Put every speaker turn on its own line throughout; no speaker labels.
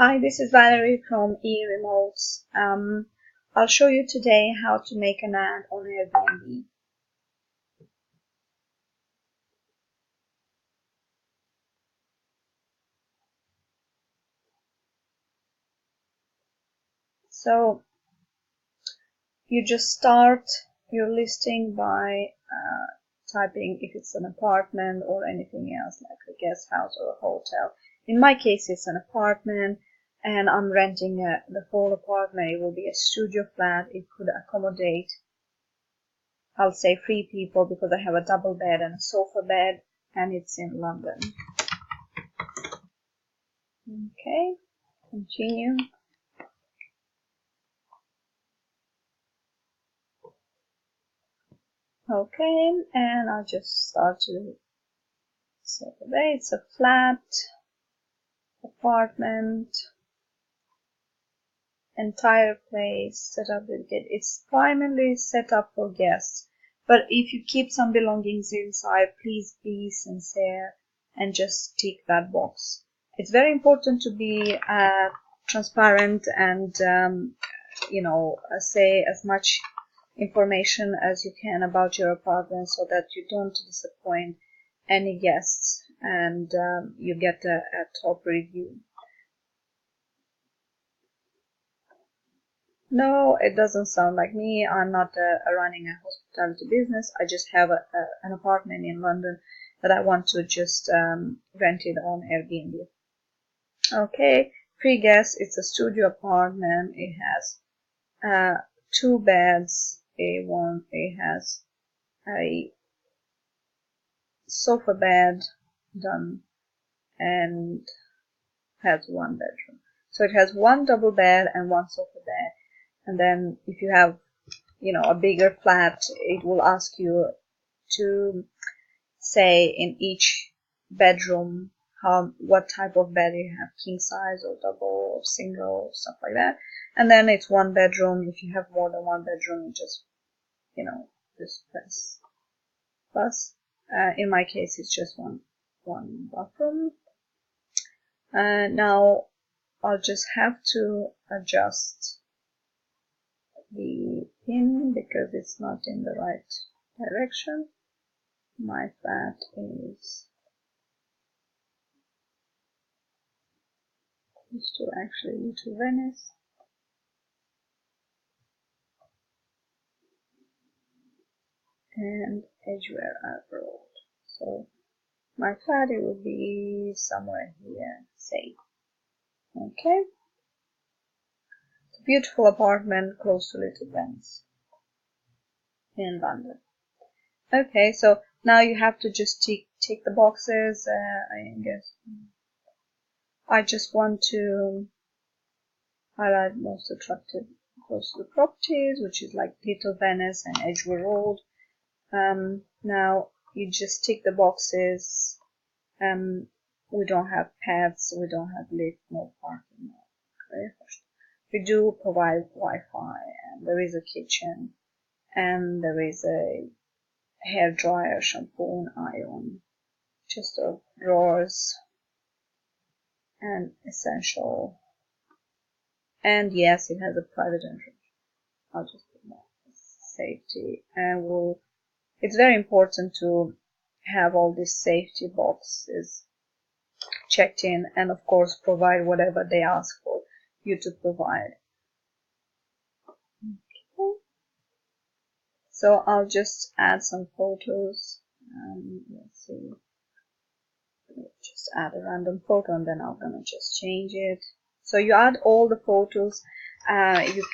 Hi, this is Valerie from eRemotes. I'll show you today how to make an ad on Airbnb. So you just start your listing by typing if it's an apartment or anything else like a guest house or a hotel. In my case, it's an apartment and I'm renting the whole apartment. It will be a studio flat. It could accommodate, I'll say 3 people because I have a double bed and a sofa bed and it's in London. Okay, continue. Okay, and I'll just start to say today it's a flat, apartment, entire place set up with it. It's primarily set up for guests, but if you keep some belongings inside, please be sincere and just tick that box. It's very important to be transparent and say as much information as you can about your apartment so that you don't disappoint any guests and you get a top review. No, it doesn't sound like me. I'm not running a hospitality business. I just have an apartment in London that I want to just rent it on Airbnb. Okay, pre-guest, it's a studio apartment. It has 2 beds. It has a sofa bed done and has 1 bedroom. So it has 1 double bed and 1 sofa bed. And then if you have, a bigger flat, it will ask you to say in each bedroom what type of bed you have, king size or double or single, stuff like that. And then it's 1 bedroom. If you have more than 1 bedroom, you just press plus. In my case, it's just one bathroom. Now I'll just have to adjust the pin because it's not in the right direction. My flat is used to actually Little Venice. And Edgware Road. So my flat, it would be somewhere here, say. Okay. It's a beautiful apartment close to Little Venice in London. Okay, so now you have to just tick the boxes. I guess I just want to highlight most attractive close to the properties, which is like Little Venice and Edgware Road. Now you just tick the boxes. We don't have pets, we don't have lift, no parking. Okay. We do provide Wi-Fi, and there is a kitchen, and there is a hair dryer, shampoo, and iron, chest of drawers, and essential. And yes, it has a private entrance. I'll just put that safety, and it's very important to have all these safety boxes checked in and of course provide whatever they ask for you to provide. Okay. So I'll just add some photos. Let's see. Just add a random photo and then I'm gonna just change it. So you add all the photos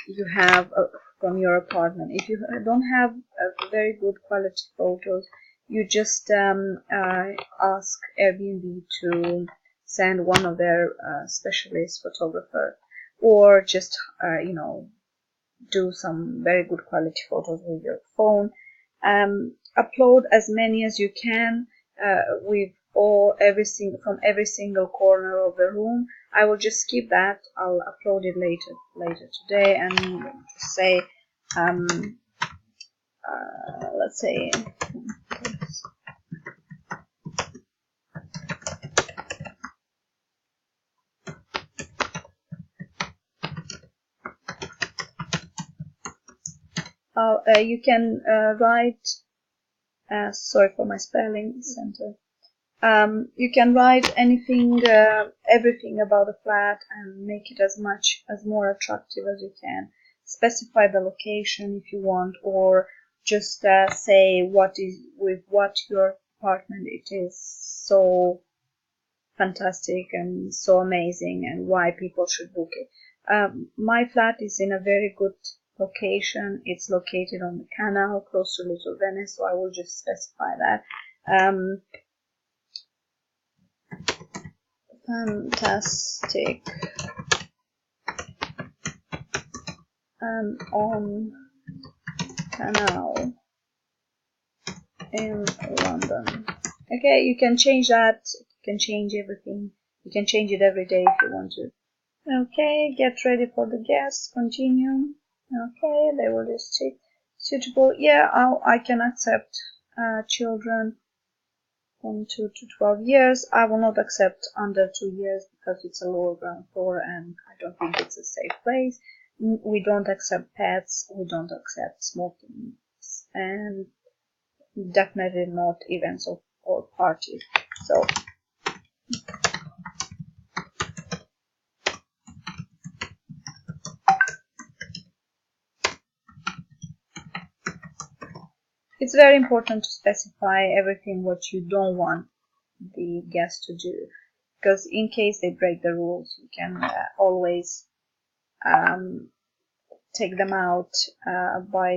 you have from your apartment. If you don't have very good quality photos, you just ask Airbnb to send one of their specialist photographer, or just do some very good quality photos with your phone. Upload as many as you can with from every single corner of the room. I will just skip that. I'll upload it later today, and just say let's say You can write, sorry for my spelling center. You can write anything, everything about the flat and make it as more attractive as you can. Specify the location if you want, or just say what your apartment it is so fantastic and so amazing and why people should book it. My flat is in a very good location. It's located on the canal close to Little Venice, so I will just specify that. Fantastic and on canal in London. Okay, you can change that. You can change everything. You can change it every day if you want to. Okay, get ready for the guests. Continue. Okay, they will just check. Suitable. Yeah, I can accept children from 2 to 12 years. I will not accept under 2 years because it's a lower ground floor and I don't think it's a safe place. We don't accept pets. We don't accept smoking, and definitely not events or parties. So it's very important to specify everything what you don't want the guest to do, because in case they break the rules, you can always take them out by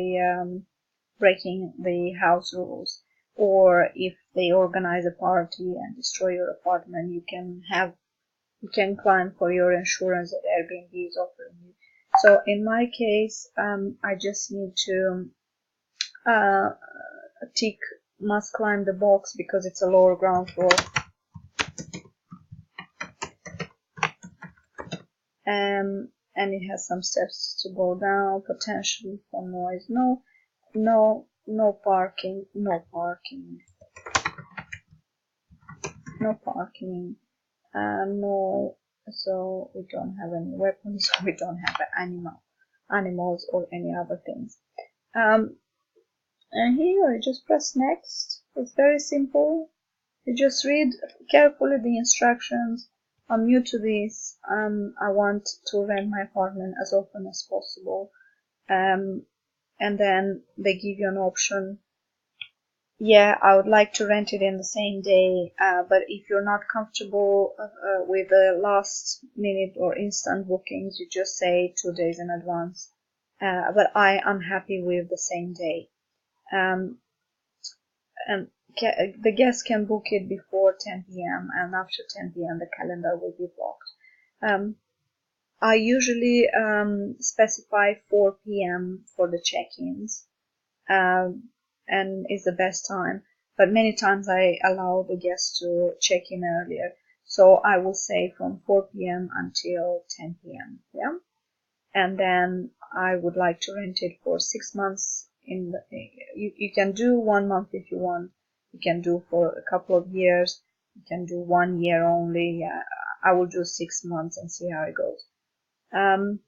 breaking the house rules. Or if they organize a party and destroy your apartment, you can claim for your insurance that Airbnb is offering you. So in my case, I just need to tick must climb the box because it's a lower ground floor. And it has some steps to go down, potentially for noise. No parking. No, so we don't have any weapons, we don't have animals or any other things. And here you just press next. It's very simple. You just read carefully the instructions. I'm new to this. I want to rent my apartment as often as possible. And then they give you an option. Yeah, I would like to rent it in the same day, but if you're not comfortable with the last minute or instant bookings, you just say 2 days in advance. But I am happy with the same day. And the guests can book it before 10 p.m. and after 10 p.m. the calendar will be blocked. I usually specify 4 p.m. for the check-ins, and is the best time. But many times I allow the guests to check in earlier. So I will say from 4 p.m. until 10 p.m. Yeah, and then I would like to rent it for 6 months. You can do 1 month if you want. You can do for a couple of years. You can do 1 year only. I will do 6 months and see how it goes. And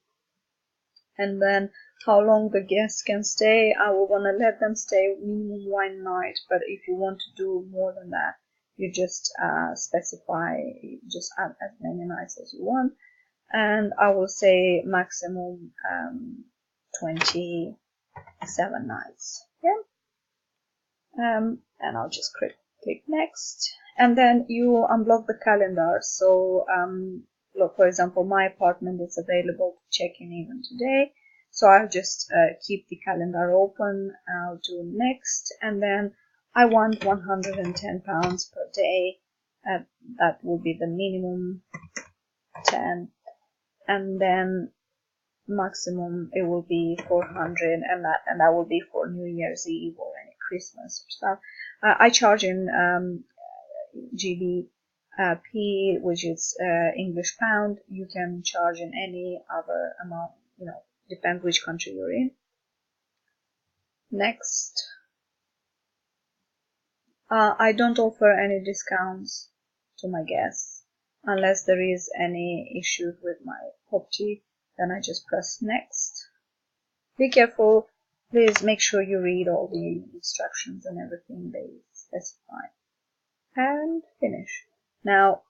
then how long the guests can stay, I will want to let them stay minimum 1 night. But if you want to do more than that, you just specify, just add as many nights as you want. And I will say maximum 27 nights. Yeah. And I'll just click next. And then you unblock the calendar. So look, for example, my apartment is available to check in even today. So I'll just keep the calendar open. I'll do next. And then I want £110 per day. That will be the minimum 10. And then maximum it will be 400, and that will be for New Year's Eve or any Christmas or stuff. I charge in GBP, which is English pound. You can charge in any other amount, depends which country you're in. Next. I don't offer any discounts to my guests unless there is any issues with my property. Then I just press next. Be careful please make sure you read all the instructions and everything they specify. And finish. Now,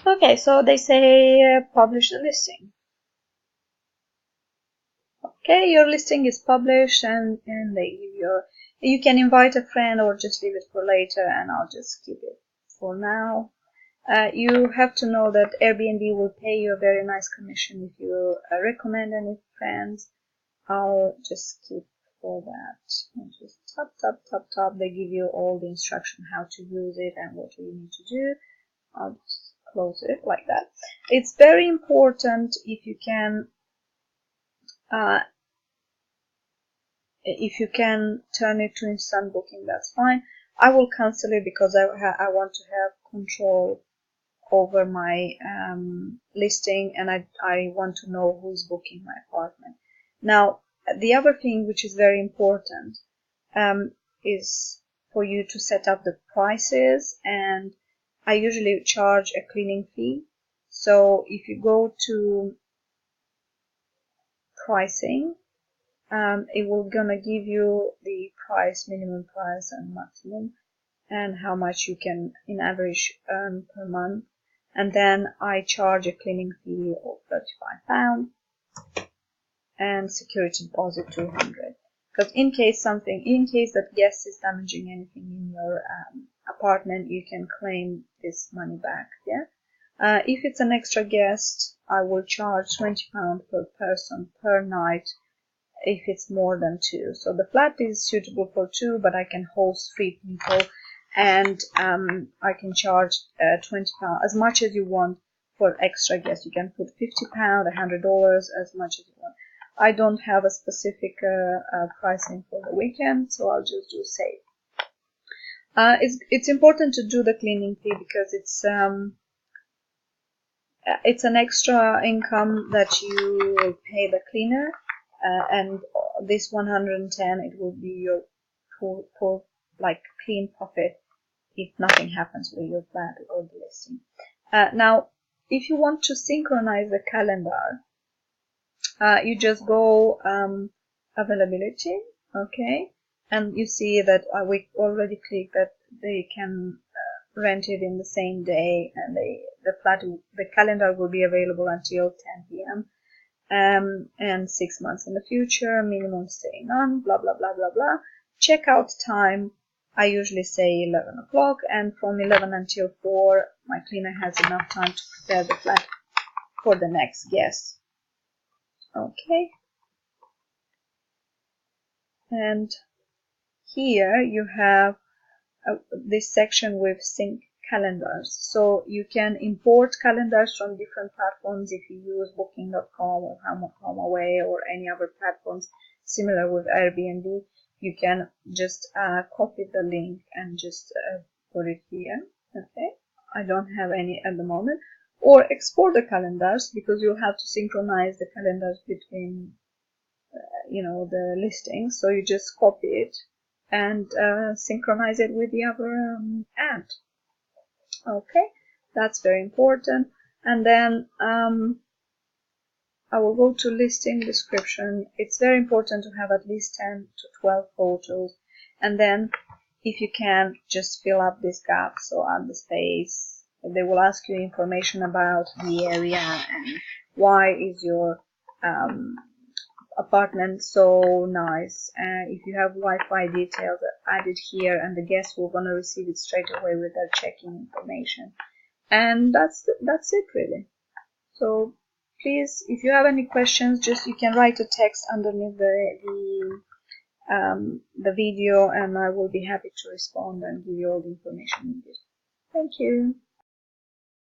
okay, so they say publish the listing. Okay, your listing is published, and they give you can invite a friend or just leave it for later, and I'll just keep it for now. You have to know that Airbnb will pay you a very nice commission if you recommend any friends. I'll just keep for that. And just tap. They give you all the instruction how to use it and what you need to do. I'll just close it like that. It's very important if you can turn it to instant booking, that's fine. I will cancel it because I want to have control over my listing, and I want to know who's booking my apartment. Now, the other thing which is very important is for you to set up the prices, and I usually charge a cleaning fee. So if you go to pricing, it will gonna give you the price, minimum price and maximum, and how much you can in average earn per month. And then I charge a cleaning fee of £35 and security deposit 200. Because in case that guest is damaging anything in your apartment, you can claim this money back. Yeah. If it's an extra guest, I will charge £20 per person per night. If it's more than 2, so the flat is suitable for 2, but I can host 3 people, and I can charge £20 as much as you want for extra guests. You can put £50, $100, as much as you want. I don't have a specific pricing for the weekend, so I'll just do save. It's important to do the cleaning fee because it's an extra income that you will pay the cleaner. And this 110, it will be your full like clean profit if nothing happens with your flat or the listing. Now, if you want to synchronize the calendar, you just go availability, okay, and you see that we already clicked that they can rent it in the same day, and the calendar will be available until 10 p.m. And 6 months in the future, minimum staying on, blah blah blah blah blah. Checkout time, I usually say 11 o'clock, and from 11 until 4 my cleaner has enough time to prepare the flat for the next guest. Okay, and here you have this section with sync calendars, so you can import calendars from different platforms. If you use booking.com or HomeAway or any other platforms similar with Airbnb, you can just copy the link and just put it here. Okay, I don't have any at the moment. Or export the calendars, because you'll have to synchronize the calendars between the listings, so you just copy it and synchronize it with the other ad. Okay, that's very important. And then I will go to listing description. It's very important to have at least 10 to 12 photos, and then if you can, just fill up this gap, so add the space. They will ask you information about the area and why is your apartment so nice. If you have Wi-Fi details added here, and the guests will gonna receive it straight away with their check-in information. And that's it really. So please, if you have any questions, just you can write a text underneath the video, and I will be happy to respond and give you all the information needed. Thank you.